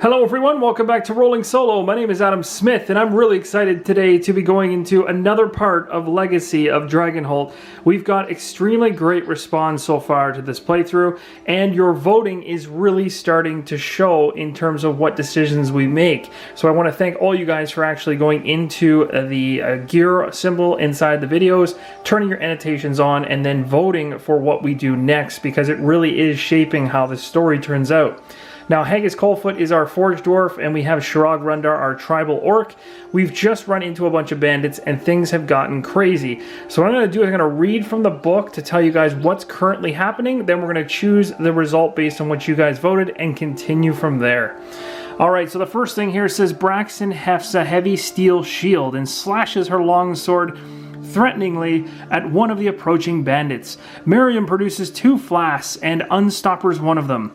Hello everyone, welcome back to Rolling Solo. My name is Adam Smith and I'm really excited today to be going into another part of Legacy of Dragonholt. We've got extremely great response so far to this playthrough, and your voting is really starting to show in terms of what decisions we make. So I want to thank all you guys for actually going into the gear symbol inside the videos, turning your annotations on, and then voting for what we do next, because it really is shaping how the story turns out. Now, Haggis Coldfoot is our Forge Dwarf, and we have Shirag Rundar, our Tribal Orc. We've just run into a bunch of bandits, and things have gotten crazy. So what I'm going to do is I'm going to read from the book to tell you guys what's currently happening. Then we're going to choose the result based on what you guys voted and continue from there. Alright, so the first thing here says, Braxton hefts a heavy steel shield and slashes her longsword threateningly at one of the approaching bandits. Miriam produces 2 flasks and unstoppers one of them.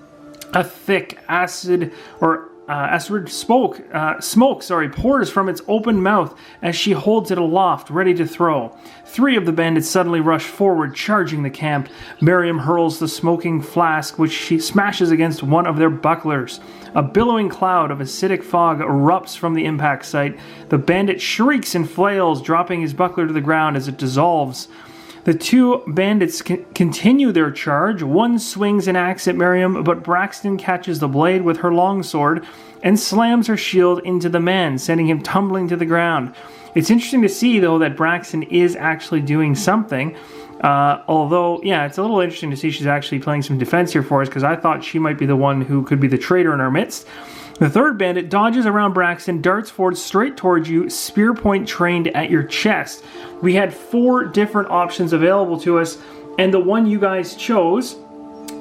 A thick acid smoke pours from its open mouth as she holds it aloft, ready to throw. 3 of the bandits suddenly rush forward, charging the camp. Miriam hurls the smoking flask, which she smashes against one of their bucklers. A billowing cloud of acidic fog erupts from the impact site. The bandit shrieks and flails, dropping his buckler to the ground as it dissolves. The 2 bandits continue their charge. One swings an axe at Miriam, but Braxton catches the blade with her longsword and slams her shield into the man, sending him tumbling to the ground. It's interesting to see, though, that Braxton is actually doing something. Although, yeah, it's a little interesting to see she's actually playing some defense here for us, because I thought she might be the one who could be the traitor in our midst. The 3rd bandit dodges around Braxton, darts forward straight towards you, spear point trained at your chest. We had 4 different options available to us, and the one you guys chose,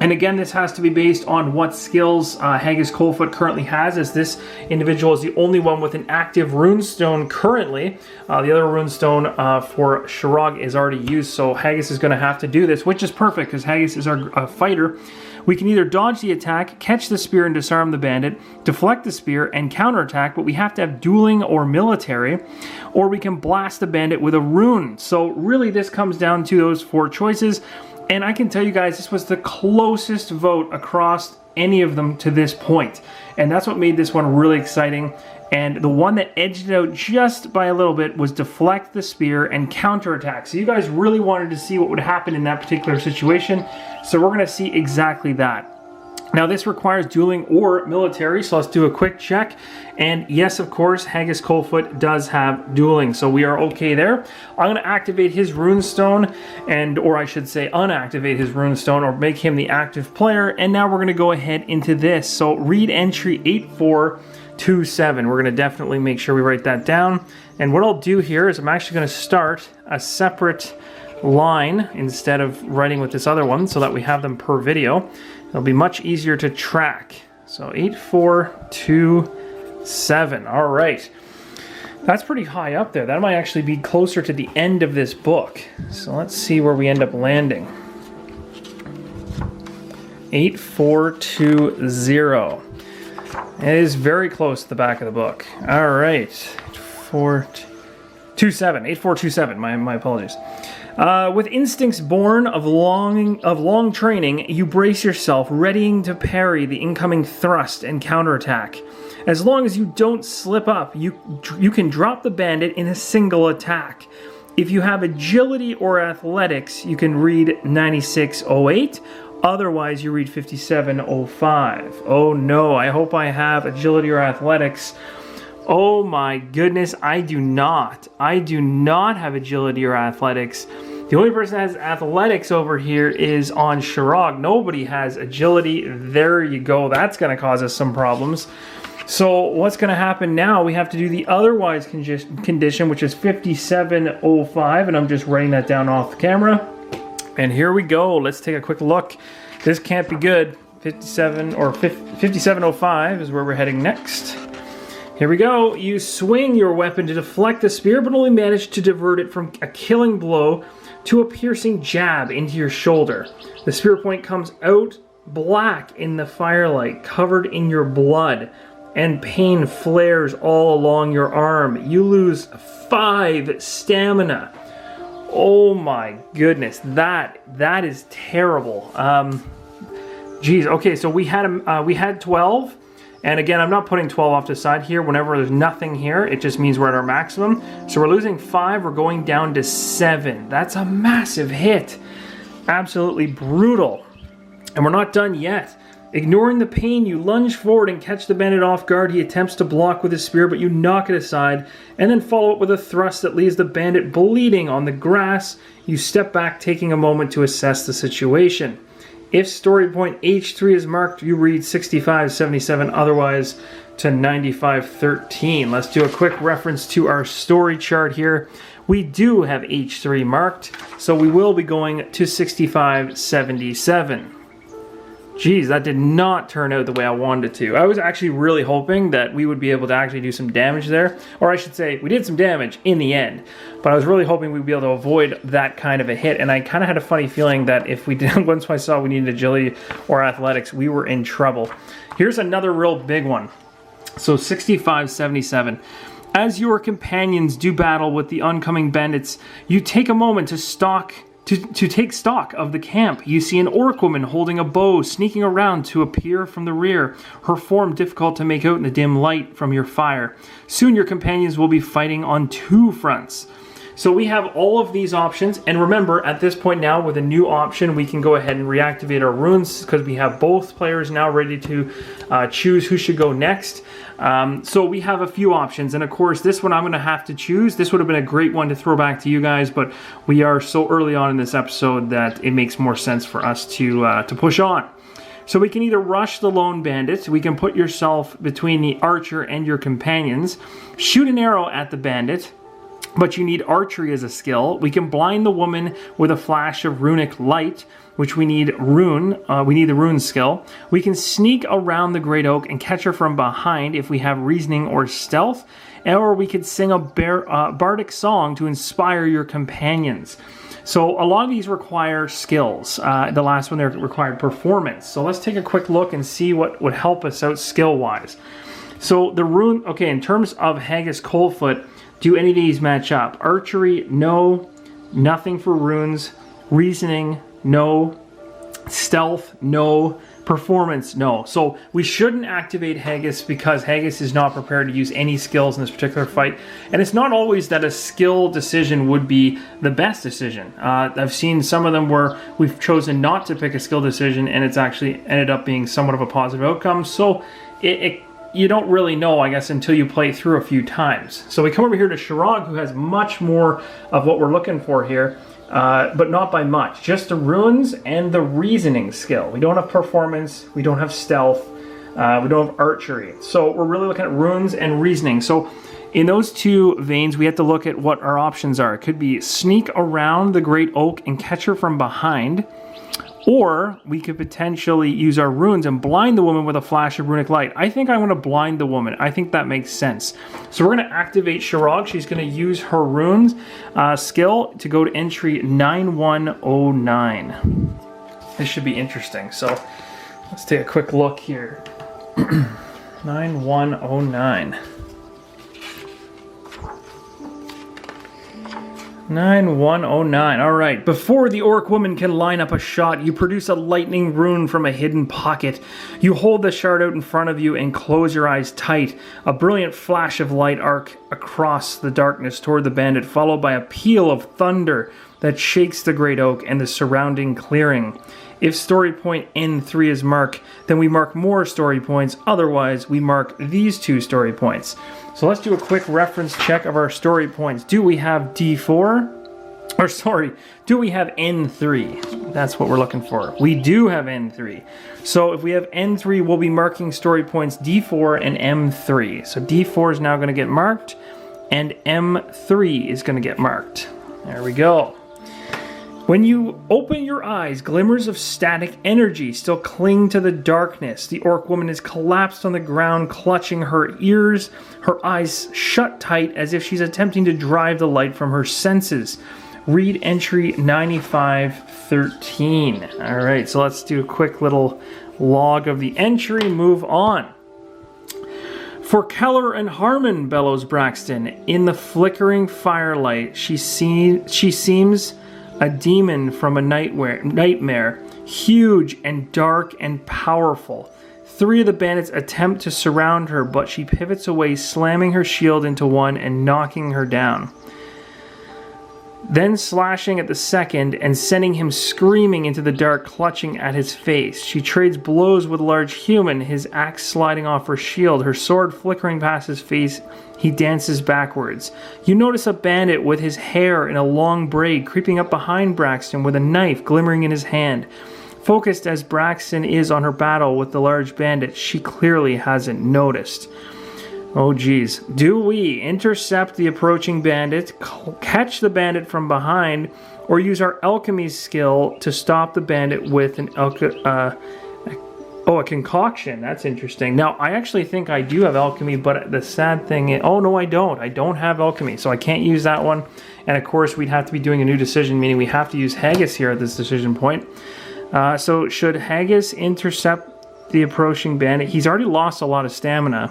and again, this has to be based on what skills Haggis Coldfoot currently has, as this individual is the only one with an active runestone currently. The other runestone for Shirag is already used, so Haggis is going to have to do this, which is perfect because Haggis is our fighter. We can either dodge the attack, catch the spear and disarm the bandit, deflect the spear and counterattack, but we have to have dueling or military, or we can blast the bandit with a rune. So really this comes down to those 4 choices, and I can tell you guys this was the closest vote across any of them to this point, and that's what made this one really exciting. And the one that edged it out just by a little bit was deflect the spear and counterattack. So you guys really wanted to see what would happen in that particular situation. So we're going to see exactly that. Now this requires dueling or military, so let's do a quick check. And yes, of course, Haggis Coldfoot does have dueling, so we are okay there. I'm going to activate his runestone, or I should say unactivate his runestone, or make him the active player. And now we're going to go ahead into this. So read entry 8427. We're going to definitely make sure we write that down. And what I'll do here is I'm actually going to start a separate line instead of writing with this other one, so that we have them per video. It'll be much easier to track. So 8427. All right. That's pretty high up there. That might actually be closer to the end of this book. So let's see where we end up landing. 8420. It is very close to the back of the book. All right. 8427. My apologies. With instincts born of long training, you brace yourself, readying to parry the incoming thrust and counterattack. As long as you don't slip up, you can drop the bandit in a single attack. If you have agility or athletics, you can read 9608. Otherwise, you read 5705. Oh no, I hope I have agility or athletics. Oh my goodness, I do not. I do not have agility or athletics. The only person that has athletics over here is on Shirag. Nobody has agility. There you go. That's going to cause us some problems. So what's going to happen now? We have to do the otherwise condition, which is 5705, and I'm just writing that down off the camera. And here we go. Let's take a quick look. This can't be good. 5705 is where we're heading next. Here we go. You swing your weapon to deflect the spear, but only manage to divert it from a killing blow to a piercing jab into your shoulder. The spear point comes out black in the firelight, covered in your blood, and pain flares all along your arm. You lose 5 stamina. Oh my goodness, that is terrible. Geez, okay, so we had 12. And again, I'm not putting 12 off to the side here. Whenever there's nothing here, it just means we're at our maximum. So we're losing 5, we're going down to 7. That's a massive hit. Absolutely brutal. And we're not done yet. Ignoring the pain, you lunge forward and catch the bandit off guard. He attempts to block with his spear, but you knock it aside, and then follow it with a thrust that leaves the bandit bleeding on the grass. You step back, taking a moment to assess the situation. If story point H3 is marked, you read 6577, otherwise to 9513. Let's do a quick reference to our story chart here. We do have H3 marked, so we will be going to 6577. Geez, that did not turn out the way I wanted it to. I was actually really hoping that we would be able to actually do some damage there. Or I should say, we did some damage in the end. But I was really hoping we'd be able to avoid that kind of a hit. And I kind of had a funny feeling that if we did, once I saw we needed agility or athletics, we were in trouble. Here's another real big one. So 6577. As your companions do battle with the oncoming bandits, you take a moment to take stock of the camp. You see an orc woman holding a bow, sneaking around to appear from the rear, her form difficult to make out in the dim light from your fire. Soon your companions will be fighting on 2 fronts. So we have all of these options, and remember, at this point now, with a new option, we can go ahead and reactivate our runes, because we have both players now ready to choose who should go next. So we have a few options, and of course, this one I'm going to have to choose. This would have been a great one to throw back to you guys, but we are so early on in this episode that it makes more sense for us to push on. So we can either rush the lone bandit, we can put yourself between the archer and your companions, shoot an arrow at the bandit, but you need archery as a skill. We can blind the woman with a flash of runic light, which we need the rune skill. We can sneak around the great oak and catch her from behind if we have reasoning or stealth, or we could sing a bardic song to inspire your companions. So a lot of these require skills. The last one there required performance. So let's take a quick look and see what would help us out skill-wise. So the rune, okay, in terms of Haggis Coldfoot, do any of these match up? Archery, no. Nothing for runes. Reasoning, no. Stealth, no. Performance, no. So we shouldn't activate Haggis because Haggis is not prepared to use any skills in this particular fight. And it's not always that a skill decision would be the best decision. I've seen some of them where we've chosen not to pick a skill decision and it's actually ended up being somewhat of a positive outcome. So you don't really know, I guess, until you play through a few times. So we come over here to Shirag, who has much more of what we're looking for here, but not by much. Just the runes and the reasoning skill. We don't have performance, we don't have stealth, we don't have archery. So we're really looking at runes and reasoning. So in those two veins, we have to look at what our options are. It could be sneak around the great oak and catch her from behind, or we could potentially use our runes and blind the woman with a flash of runic light. I think I want to blind the woman. I think that makes sense. So we're going to activate Shirag. She's going to use her runes skill to go to entry 9109. This should be interesting. So let's take a quick look here. 9109. 9109. All right. Before the orc woman can line up a shot, you produce a lightning rune from a hidden pocket. You hold the shard out in front of you and close your eyes tight. A brilliant flash of light arc across the darkness toward the bandit, followed by a peal of thunder that shakes the great oak and the surrounding clearing. If story point N3 is marked, then we mark more story points. Otherwise, we mark these 2 story points. So let's do a quick reference check of our story points. Do we have D4? Or sorry, do we have N3? That's what we're looking for. We do have N3. So if we have N3, we'll be marking story points D4 and M3. So D4 is now going to get marked, and M3 is going to get marked. There we go. When you open your eyes, glimmers of static energy still cling to the darkness. The orc woman is collapsed on the ground, clutching her ears, her eyes shut tight as if she's attempting to drive the light from her senses. Read entry 9513. All right, so let's do a quick little log of the entry, move on. For Keller and Harmon, bellows Braxton. In the flickering firelight, she seems a demon from a nightmare, huge and dark and powerful. 3 of the bandits attempt to surround her, but she pivots away, slamming her shield into one and knocking her down. Then slashing at the second and sending him screaming into the dark, clutching at his face. She trades blows with a large human, his axe sliding off her shield, her sword flickering past his face. He dances backwards. You notice a bandit with his hair in a long braid creeping up behind Braxton with a knife glimmering in his hand. Focused as Braxton is on her battle with the large bandit, she clearly hasn't noticed. Oh geez. Do we intercept the approaching bandit, catch the bandit from behind, or use our alchemy skill to stop the bandit with a concoction? That's interesting. Now, I actually think I do have alchemy, but the sad thing is... Oh, no, I don't. I don't have alchemy, so I can't use that one. And of course, we'd have to be doing a new decision, meaning we have to use Haggis here at this decision point. So should Haggis intercept the approaching bandit? He's already lost a lot of stamina.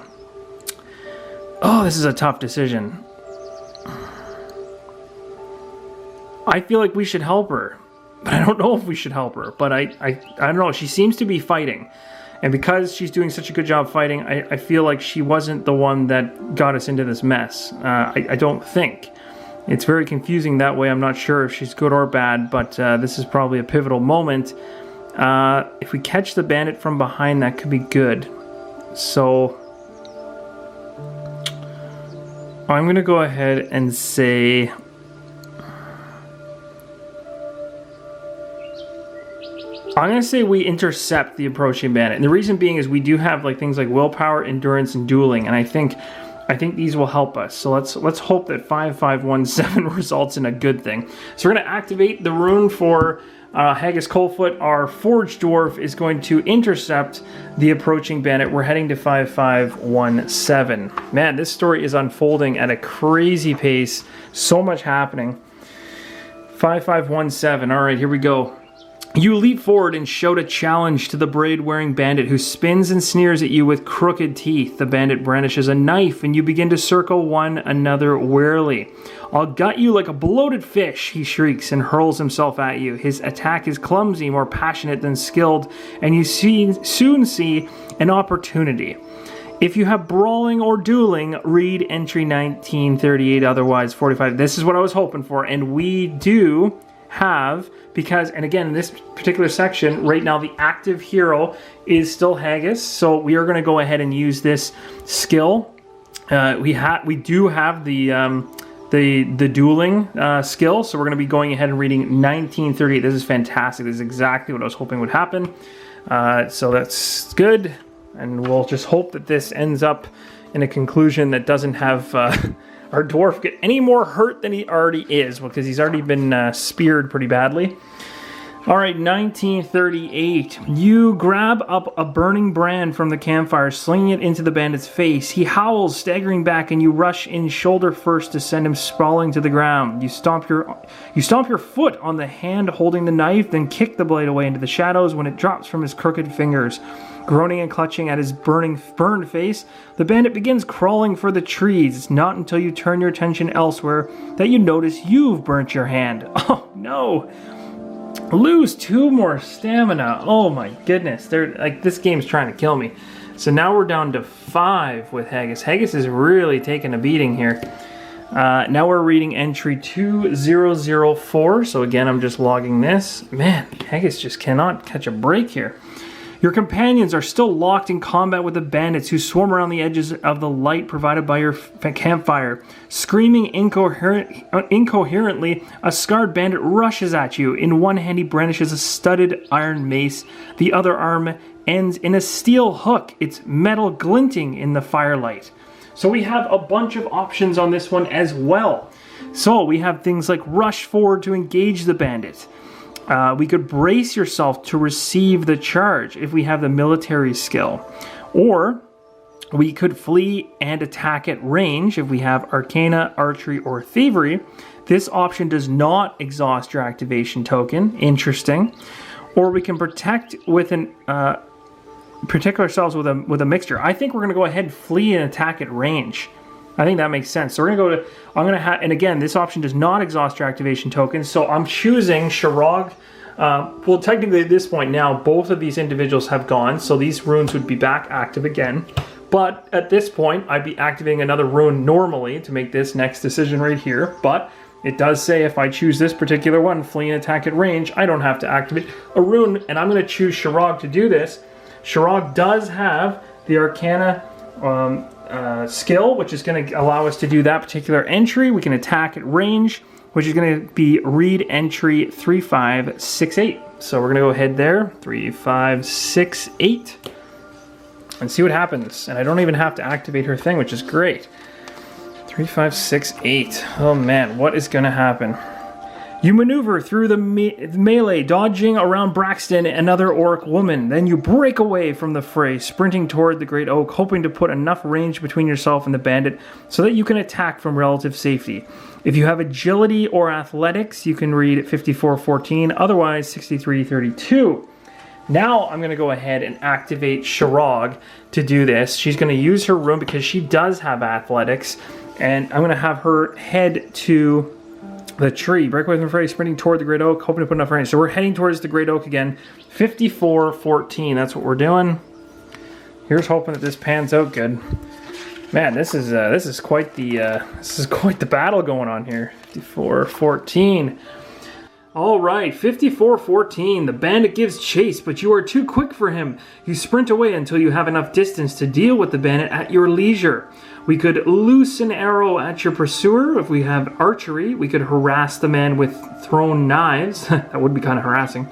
Oh, this is a tough decision. I feel like we should help her, but I don't know if we should help her. But I don't know. She seems to be fighting. And because she's doing such a good job fighting, I feel like she wasn't the one that got us into this mess. I don't think. It's very confusing that way. I'm not sure if she's good or bad, but this is probably a pivotal moment. If we catch the bandit from behind, that could be good. So I'm going to go ahead and say... I'm going to say we intercept the approaching bandit. And the reason being is we do have like things like willpower, endurance, and dueling. And I think these will help us. So let's hope that 5517 results in a good thing. So we're going to activate the rune for Haggis Coldfoot. Our Forged Dwarf is going to intercept the approaching bandit. We're heading to 5517. Man, this story is unfolding at a crazy pace. So much happening. 5517. All right, here we go. You leap forward and shout a challenge to the braid-wearing bandit who spins and sneers at you with crooked teeth. The bandit brandishes a knife and you begin to circle one another warily. I'll gut you like a bloated fish, he shrieks and hurls himself at you. His attack is clumsy, more passionate than skilled, and you soon see an opportunity. If you have brawling or dueling, read entry 1938, otherwise 45. This is what I was hoping for, and we do have, because, and again, in this particular section, right now the active hero is still Haggis, so we are going to go ahead and use this skill. We do have the dueling skill, so we're going to be going ahead and reading 1938. This is fantastic. This is exactly what I was hoping would happen. So that's good, and we'll just hope that this ends up in a conclusion that doesn't have our dwarf get any more hurt than he already is, because he's already been speared pretty badly. All right, 1938. You grab up a burning brand from the campfire, slinging it into the bandit's face. He howls, staggering back, and you rush in shoulder first to send him sprawling to the ground. You stomp your foot on the hand holding the knife, then kick the blade away into the shadows when it drops from his crooked fingers. Groaning and clutching at his burned face, the bandit begins crawling for the trees. It's not until you turn your attention elsewhere that you notice you've burnt your hand. Oh no! Lose 2 more stamina. Oh my goodness. This game's trying to kill me. So now we're down to 5 with Haggis. Haggis is really taking a beating here. Now we're reading entry 2004. So again, I'm just logging this. Man, Haggis just cannot catch a break here. Your companions are still locked in combat with the bandits who swarm around the edges of the light provided by your campfire. Screaming incoherently, a scarred bandit rushes at you. In one hand, he brandishes a studded iron mace. The other arm ends in a steel hook, its metal glinting in the firelight. So we have a bunch of options on this one as well. So we have things like rush forward to engage the bandit. We could brace yourself to receive the charge if we have the military skill. Or we could flee and attack at range if we have Arcana, Archery, or Thievery. This option does not exhaust your activation token. Interesting. Or we can protect ourselves with a mixture. I think we're going to go ahead and flee and attack at range. I think that makes sense. So we're going to and again, this option does not exhaust your activation tokens, so I'm choosing Shirog Well, technically at this point now, both of these individuals have gone, so these runes would be back active again. But at this point, I'd be activating another rune normally to make this next decision right here. But it does say if I choose this particular one, flee and attack at range, I don't have to activate a rune, and I'm going to choose Shirog to do this. Shirog does have the Arcana skill, which is going to allow us to do that particular entry. We can attack at range, which is going to be read entry 3568. So we're going to go ahead there, 3568, and see what happens. And I don't even have to activate her thing, which is great. 3568. Oh man, what is going to happen? You maneuver through the melee, dodging around Braxton, another orc woman. Then you break away from the fray, sprinting toward the Great Oak, hoping to put enough range between yourself and the bandit so that you can attack from relative safety. If you have agility or athletics, you can read 5414, otherwise 6332. Now I'm going to go ahead and activate Shirog to do this. She's going to use her rune because she does have athletics, and I'm going to have her head to the tree. Break away from the fray, sprinting toward the Great Oak, hoping to put enough range. So we're heading towards the Great Oak again. 5414. That's what we're doing. Here's hoping that this pans out good. Man, this is quite the battle going on here. 5414. All right, 5414. The bandit gives chase, but you are too quick for him. You sprint away until you have enough distance to deal with the bandit at your leisure. We could loose an arrow at your pursuer. If we have archery, we could harass the man with thrown knives. That would be kind of harassing.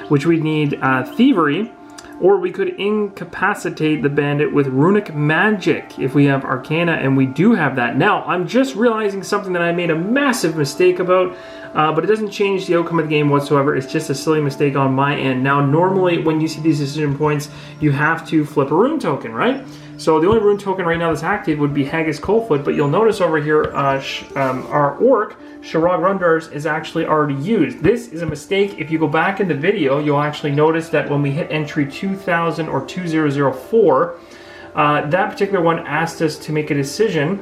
Which we'd need thievery. Or we could incapacitate the bandit with runic magic if we have arcana, and we do have that. Now, I'm just realizing something that I made a massive mistake about, but it doesn't change the outcome of the game whatsoever. It's just a silly mistake on my end. Now, normally when you see these decision points, you have to flip a rune token, right? So the only rune token right now that's active would be Haggis Coldfoot, but you'll notice over here our orc, Shirog Rundar's, is actually already used. This is a mistake. If you go back in the video, you'll actually notice that when we hit entry 2000 or 2004, that particular one asked us to make a decision,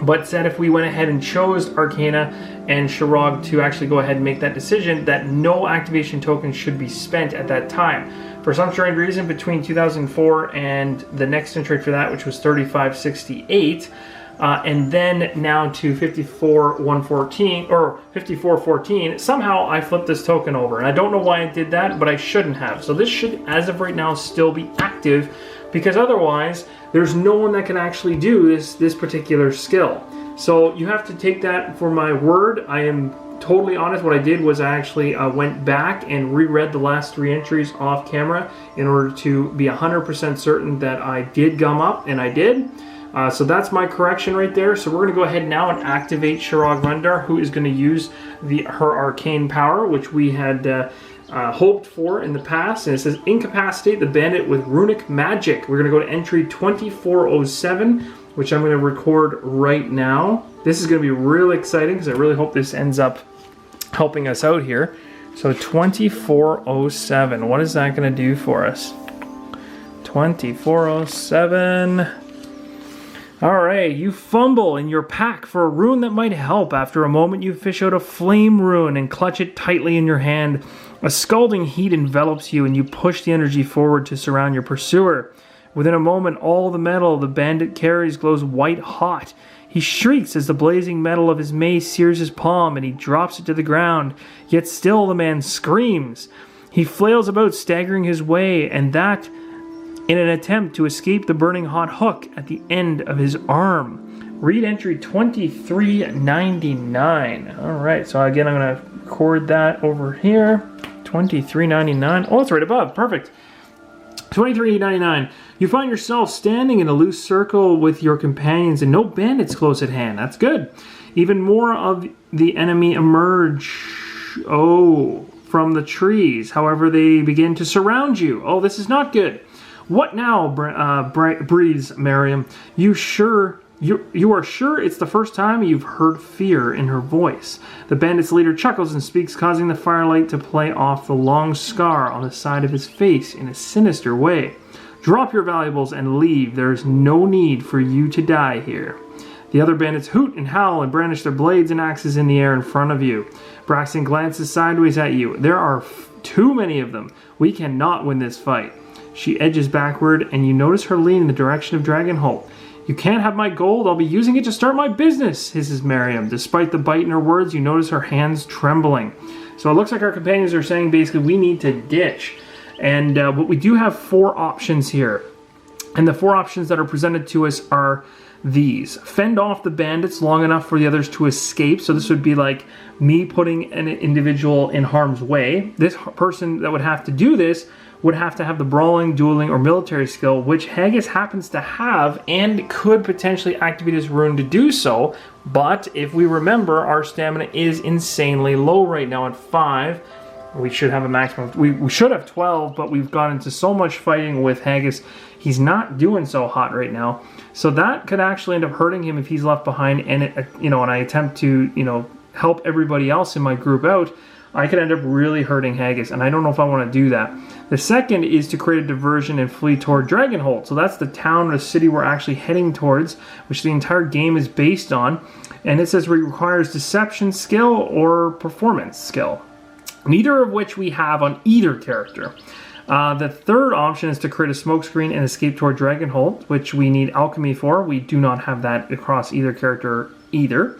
but said if we went ahead and chose Arcana and Shirog to actually go ahead and make that decision, that no activation tokens should be spent at that time. For some strange reason, between 2004 and the next entry for that, which was 3568, and then now to 54114 or 5414, somehow I flipped this token over, and I don't know why I did that, but I shouldn't have. So this should, as of right now, still be active, because otherwise there's no one that can actually do this particular skill. So you have to take that for my word. I am totally honest. What I did was I actually went back and reread the last 3 entries off camera in order to be 100% certain that I did gum up, and I did. So that's my correction right there. So we're going to go ahead now and activate Shirog Rundar, who is going to use her arcane power, which we had hoped for in the past. And it says incapacitate the bandit with runic magic. We're going to go to entry 2407, which I'm going to record right now. This is going to be really exciting because I really hope this ends up helping us out here. So 2407, what is that going to do for us? 2407. Alright, you fumble in your pack for a rune that might help. After a moment, you fish out a flame rune and clutch it tightly in your hand. A scalding heat envelops you and you push the energy forward to surround your pursuer. Within a moment, all the metal the bandit carries glows white hot. He shrieks as the blazing metal of his mace sears his palm and he drops it to the ground. Yet still the man screams. He flails about, staggering his way, and that in an attempt to escape the burning hot hook at the end of his arm. Read entry 2399. Alright, so again, I'm going to record that over here. 2399. Oh, it's right above. Perfect. 2399. You find yourself standing in a loose circle with your companions and no bandits close at hand. That's good. Even more of the enemy emerge. From the trees. However, they begin to surround you. Oh, this is not good. What now, breathes Miriam. You are sure it's the first time you've heard fear in her voice. The bandit's leader chuckles and speaks, causing the firelight to play off the long scar on the side of his face in a sinister way. Drop your valuables and leave. There is no need for you to die here. The other bandits hoot and howl and brandish their blades and axes in the air in front of you. Braxton glances sideways at you. There are too many of them. We cannot win this fight. She edges backward, and you notice her lean in the direction of Dragonholt. You can't have my gold. I'll be using it to start my business, hisses Miriam. Despite the bite in her words, you notice her hands trembling. So it looks like our companions are saying basically we need to ditch. And but we do have 4 options here. And the 4 options that are presented to us are these. Fend off the bandits long enough for the others to escape. So this would be like me putting an individual in harm's way. This person that would have to do this would have to have the brawling, dueling, or military skill, which Haggis happens to have and could potentially activate his rune to do so. But if we remember, our stamina is insanely low right now at 5. We should have a maximum. We should have 12, but we've gone into so much fighting with Haggis. He's not doing so hot right now. So that could actually end up hurting him if he's left behind. And and I attempt to help everybody else in my group out. I could end up really hurting Haggis, and I don't know if I want to do that. The second is to create a diversion and flee toward Dragonholt. So that's the town or city we're actually heading towards, which the entire game is based on. And it says it requires deception skill or performance skill, neither of which we have on either character. The third option is to create a smokescreen and escape toward Dragonholt, which we need alchemy for. We do not have that across either character either.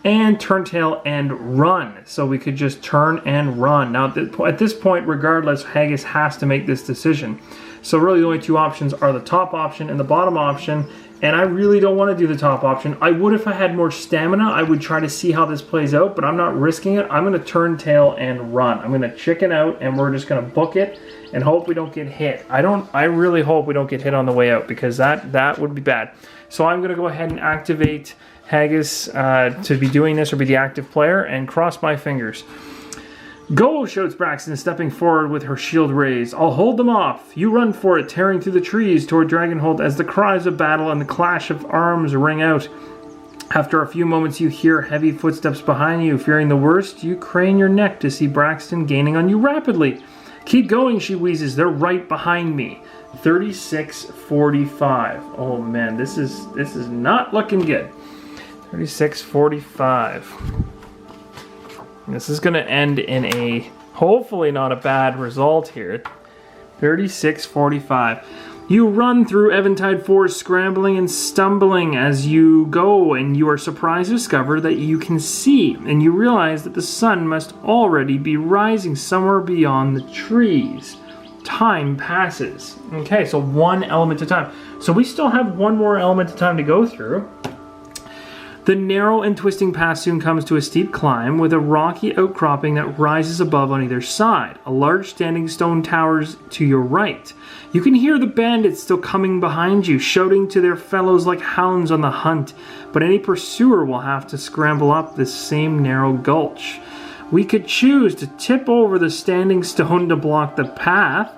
And turn tail and run. So we could just turn and run. Now at this point, regardless, Haggis has to make this decision. So really the only 2 options are the top option and the bottom option. And I really don't want to do the top option. I would if I had more stamina. I would try to see how this plays out, but I'm not risking it. I'm going to turn tail and run. I'm going to chicken out, and we're just going to book it and hope we don't get hit. I really hope we don't get hit on the way out, because that would be bad. So I'm going to go ahead and activate Haggis to be doing this, or be the active player, and cross my fingers. Go, shouts Braxton, stepping forward with her shield raised. I'll hold them off. You run for it, tearing through the trees toward Dragonholt as the cries of battle and the clash of arms ring out. After a few moments, you hear heavy footsteps behind you. Fearing the worst, you crane your neck to see Braxton gaining on you rapidly. Keep going, she wheezes. They're right behind me. 36:45. Oh man, this is not looking good. 36:45. This is going to end in a, hopefully not a bad result here. 36:45. You run through Eventide Forest, scrambling and stumbling as you go, and you are surprised to discover that you can see, and you realize that the sun must already be rising somewhere beyond the trees. Time passes. Okay, so 1 element at a time. So we still have 1 more element of time to go through. The narrow and twisting path soon comes to a steep climb with a rocky outcropping that rises above on either side. A large standing stone towers to your right. You can hear the bandits still coming behind you, shouting to their fellows like hounds on the hunt, but any pursuer will have to scramble up this same narrow gulch. We could choose to tip over the standing stone to block the path.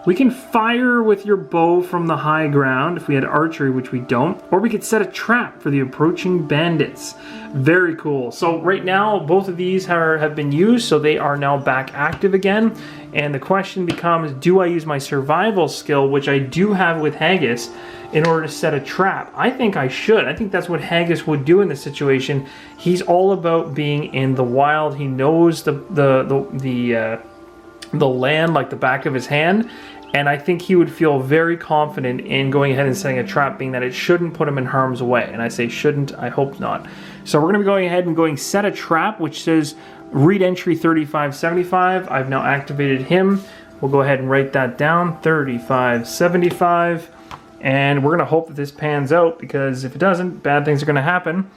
We can fire with your bow from the high ground if we had archery, which we don't. Or we could set a trap for the approaching bandits. Very cool. So right now, both of these have been used, so they are now back active again. And the question becomes, do I use my survival skill, which I do have with Haggis, in order to set a trap? I think I should. I think that's what Haggis would do in this situation. He's all about being in the wild. He knows the land like the back of his hand, and I think he would feel very confident in going ahead and setting a trap, being that it shouldn't put him in harm's way. And I say shouldn't, I hope not. So we're going to be going ahead and going set a trap, which says read entry 3575. I've now activated him. We'll go ahead and write that down, 3575, and we're going to hope that this pans out, because if it doesn't, bad things are going to happen.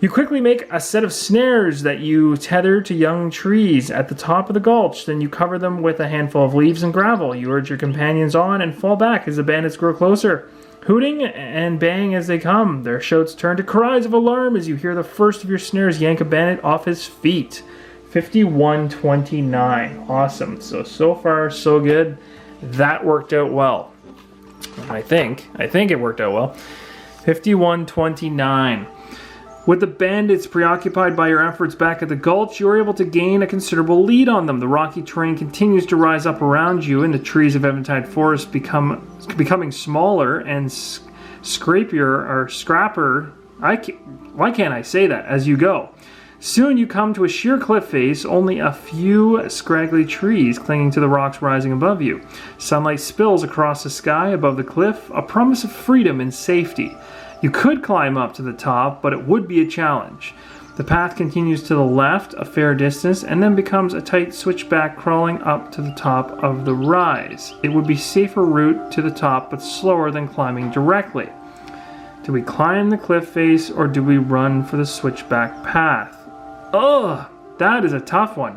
You quickly make a set of snares that you tether to young trees at the top of the gulch. Then you cover them with a handful of leaves and gravel. You urge your companions on and fall back as the bandits grow closer, hooting and baying as they come. Their shouts turn to cries of alarm as you hear the first of your snares yank a bandit off his feet. 51:29. Awesome. So far, so good. That worked out well. I think it worked out well. 51:29. With the bandits preoccupied by your efforts back at the Gulch, you are able to gain a considerable lead on them. The rocky terrain continues to rise up around you, and the trees of Eventide Forest becoming smaller and scrappier Why can't I say that? As you go. Soon you come to a sheer cliff face, only a few scraggly trees clinging to the rocks rising above you. Sunlight spills across the sky above the cliff, a promise of freedom and safety. You could climb up to the top, but it would be a challenge. The path continues to the left a fair distance and then becomes a tight switchback crawling up to the top of the rise. It would be a safer route to the top, but slower than climbing directly. Do we climb the cliff face or do we run for the switchback path? Ugh, that is a tough one.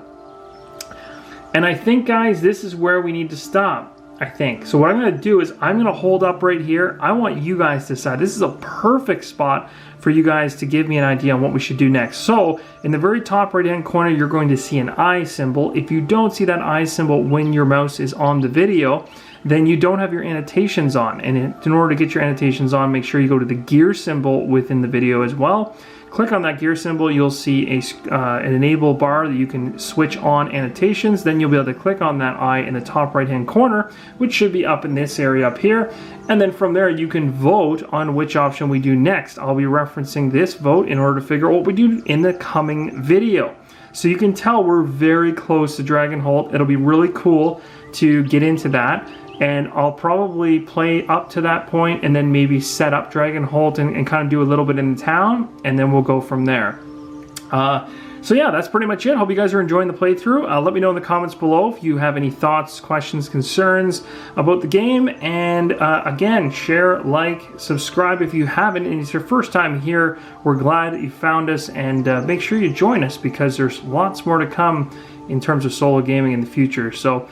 And I think, guys, this is where we need to stop, I think. So what I'm going to do is I'm going to hold up right here. I want you guys to decide. This is a perfect spot for you guys to give me an idea on what we should do next. So in the very top right hand corner, you're going to see an eye symbol. If you don't see that eye symbol when your mouse is on the video, then you don't have your annotations on. And in order to get your annotations on, make sure you go to the gear symbol within the video as well. Click on that gear symbol, you'll see an enable bar that you can switch on annotations. Then you'll be able to click on that eye in the top right hand corner, which should be up in this area up here. And then from there you can vote on which option we do next. I'll be referencing this vote in order to figure out what we do in the coming video. So you can tell we're very close to Dragonholt. It'll be really cool to get into that. And I'll probably play up to that point and then maybe set up Dragonholt and kind of do a little bit in the town, and then we'll go from there. So yeah, that's pretty much it. Hope you guys are enjoying the playthrough. Let me know in the comments below if you have any thoughts, questions, concerns about the game. And again, share, like, subscribe if you haven't, and it's your first time here. We're glad that you found us, and make sure you join us because there's lots more to come in terms of solo gaming in the future. So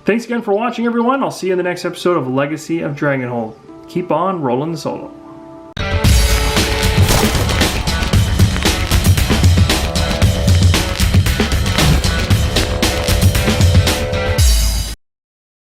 thanks again for watching, everyone. I'll see you in the next episode of Legacy of Dragonholt. Keep on rolling the solo.